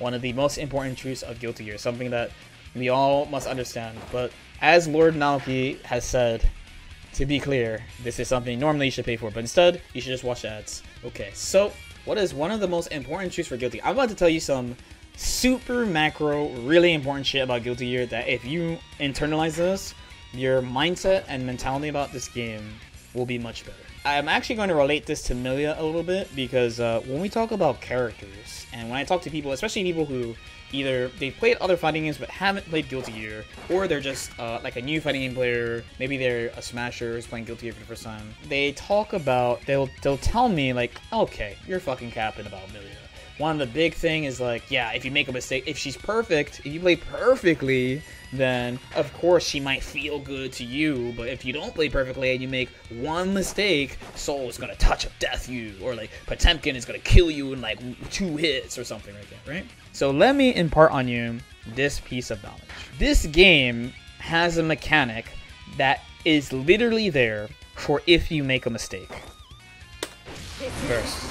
one of the most important truths of Guilty Gear, something that we all must understand. But as Lord Naoki has said, to be clear, this is something normally you should pay for, but instead, you should just watch the ads. Okay, so what is one of the most important truths for Guilty? I'm about to tell you some super macro, really important shit about Guilty Gear that if you internalize this, your mindset and mentality about this game will be much better. I'm actually going to relate this to Milia a little bit because when we talk about characters, and when I talk to people, especially people who either they've played other fighting games but haven't played Guilty Gear, or they're just like a new fighting game player, maybe they're a smasher who's playing Guilty Gear for the first time, they talk about, they'll tell me like, okay, you're fucking capping about Milia. One of the big thing is like, yeah, if you make a mistake, if she's perfect, if you play perfectly, then of course she might feel good to you, but if you don't play perfectly and you make one mistake, Soul is gonna touch of death you, or like Potemkin is gonna kill you in like 2 hits or something like that, right? So let me impart on you this piece of knowledge. This game has a mechanic that is literally there for if you make a mistake. First,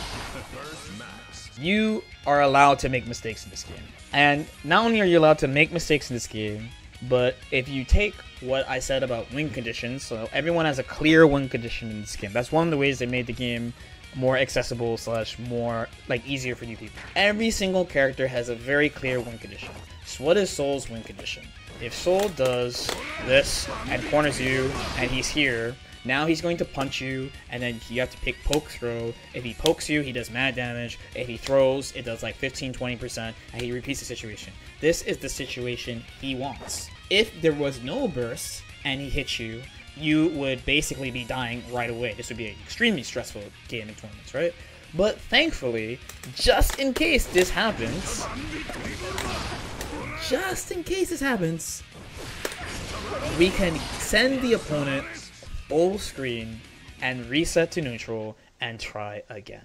you are allowed to make mistakes in this game. And not only are you allowed to make mistakes in this game, but if you take what I said about win conditions, so everyone has a clear win condition in this game. That's one of the ways they made the game more accessible / more like easier for new people. Every single character has a very clear win condition. So what is Soul's win condition? If Soul does this and corners you and he's here, now he's going to punch you, and then you have to pick poke throw. If he pokes you, he does mad damage. If he throws, it does like 15-20%, and he repeats the situation. This is the situation he wants. If there was no burst and he hits you, you would basically be dying right away. This would be an extremely stressful game in tournaments, right? But thankfully, just in case this happens, we can send the opponent full screen and reset to neutral and try again.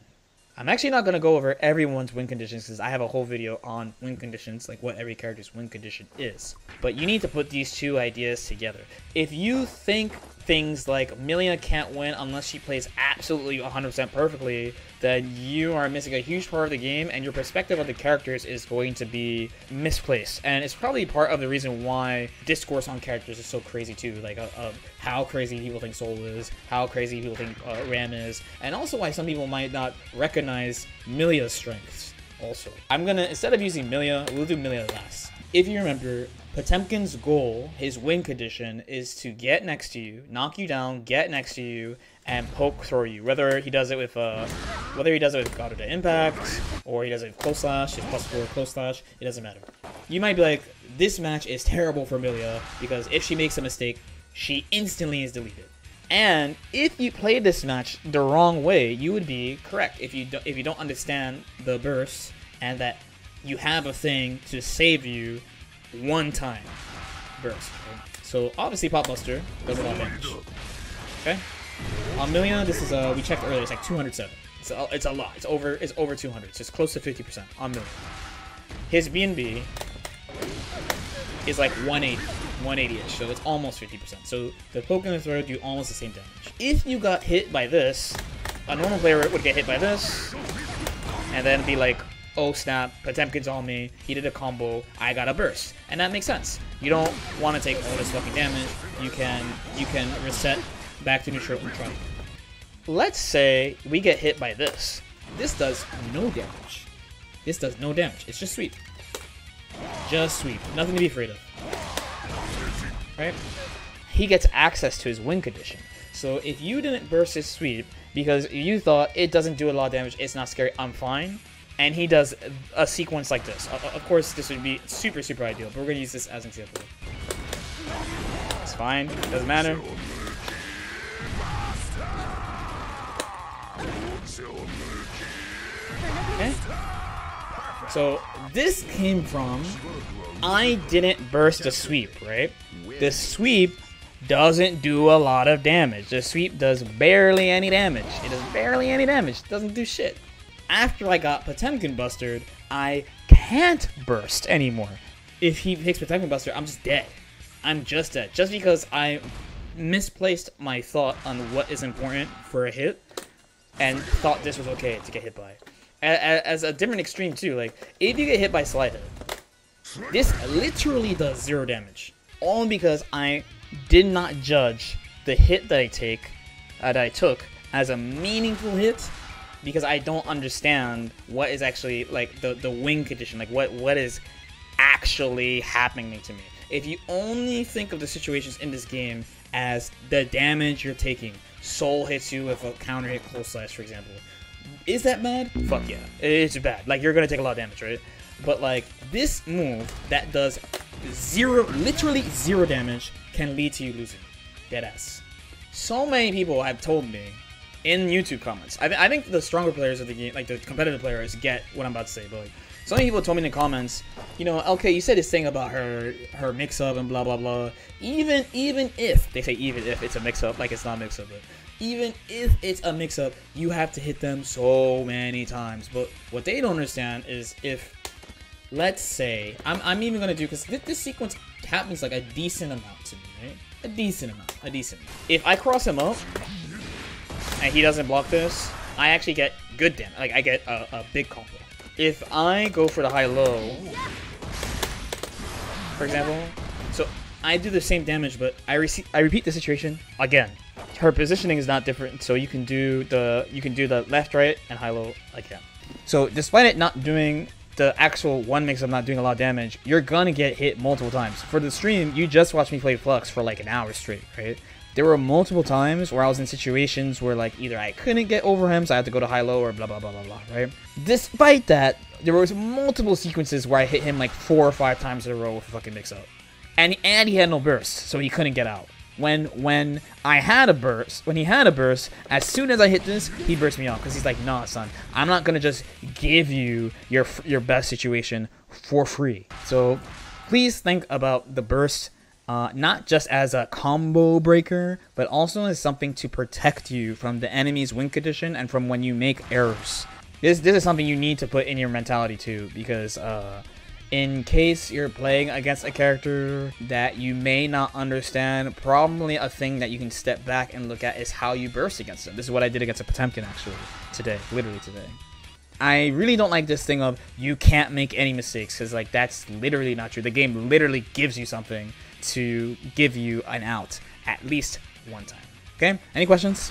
I'm actually not going to go over everyone's win conditions because I have a whole video on win conditions, like what every character's win condition is. But you need to put these two ideas together. If you think things like Milia can't win unless she plays absolutely 100% perfectly, then you are missing a huge part of the game, and your perspective of the characters is going to be misplaced. And it's probably part of the reason why discourse on characters is so crazy too, like how crazy people think Soul is, how crazy people think Ram is, and also why some people might not recognize Milia's strengths also. I'm gonna, instead of using Milia, we'll do Milia last. If you remember, Potemkin's goal, his win condition, is to get next to you, knock you down, get next to you, and poke throw you. Whether he does it with God of the Impact, or he does it with Close Slash, his +4 Close Slash, it doesn't matter. You might be like, this match is terrible for Milia, because if she makes a mistake, she instantly is deleted. And if you play this match the wrong way, you would be correct if you don't understand the burst and that you have a thing to save you one time burst. Okay? So obviously Pop Buster does a lot of damage. Okay, on Milia, this is we checked earlier. It's like 207. It's a lot. It's over 200. So it's close to 50% on Milia. His B&B is like 180-ish, so it's almost 50%. So the poke and the throw do almost the same damage. If you got hit by this, a normal player would get hit by this, and then be like, oh snap, Potemkin's on me, he did a combo, I got a burst. And that makes sense. You don't want to take all this fucking damage. You can reset back to neutral and try. Let's say we get hit by this. This does no damage. This does no damage. It's just sweep. Just sweep. Nothing to be afraid of. Right? He gets access to his win condition. So if you didn't burst his sweep because you thought it doesn't do a lot of damage, it's not scary, I'm fine, and he does a sequence like this. Of course, this would be super, super ideal, but we're going to use this as an example. It's fine. Doesn't matter. Okay. So this came from, I didn't burst a sweep, right? The sweep doesn't do a lot of damage. The sweep does barely any damage. It does barely any damage. It doesn't do shit. After I got Potemkin busted, I can't burst anymore. If he takes Potemkin buster, I'm just dead. I'm just dead. Just because I misplaced my thought on what is important for a hit and thought this was okay to get hit by. as a different extreme too. Like, if you get hit by slide hit, this literally does 0 damage. Only because I did not judge the hit that I took as a meaningful hit, because I don't understand what is actually like the win condition, like what is actually happening to me. If you only think of the situations in this game as the damage you're taking, soul hits you with a counter hit close slash, for example. Is that bad? Fuck yeah, it's bad. Like, you're gonna take a lot of damage, right? But like, this move that does literally zero damage can lead to you losing. Deadass. So many people have told me in YouTube comments. I think the stronger players of the game, like the competitive players, get what I'm about to say. But like, so many people told me in the comments, you know, LK, you said this thing about her mix-up and blah blah blah. Even if they say even if it's a mix-up, like it's not a mix-up, but even if it's a mix-up, you have to hit them so many times. But what they don't understand is, if, let's say, I'm even gonna do, because this sequence happens like a decent amount to me, right? A decent amount. If I cross him up and he doesn't block this, I actually get good damage. Like, I get a big combo. If I go for the high-low, for example, so I do the same damage, but I repeat the situation again. Her positioning is not different, so you can do the left, right, and high-low again. So despite it not doing the actual one mix-up, not doing a lot of damage, you're gonna get hit multiple times. For the stream, you just watched me play Flux for like an hour straight, right? There were multiple times where I was in situations where like either I couldn't get over him, so I had to go to high-low, or blah blah blah blah blah, right? Despite that, there was multiple sequences where I hit him like 4 or 5 times in a row with a fucking mix-up, and he had no burst, so he couldn't get out. When he had a burst, as soon as I hit this, he burst me off, because he's like, nah, son, I'm not gonna just give you your best situation for free. So please think about the burst, not just as a combo breaker, but also as something to protect you from the enemy's win condition and from when you make errors. This is something you need to put in your mentality too, because in case you're playing against a character that you may not understand, probably a thing that you can step back and look at is how you burst against them. This is what I did against a Potemkin actually today, literally today. I really don't like this thing of you can't make any mistakes, because like, that's literally not true. The game literally gives you something to give you an out at least one time. Okay, any questions?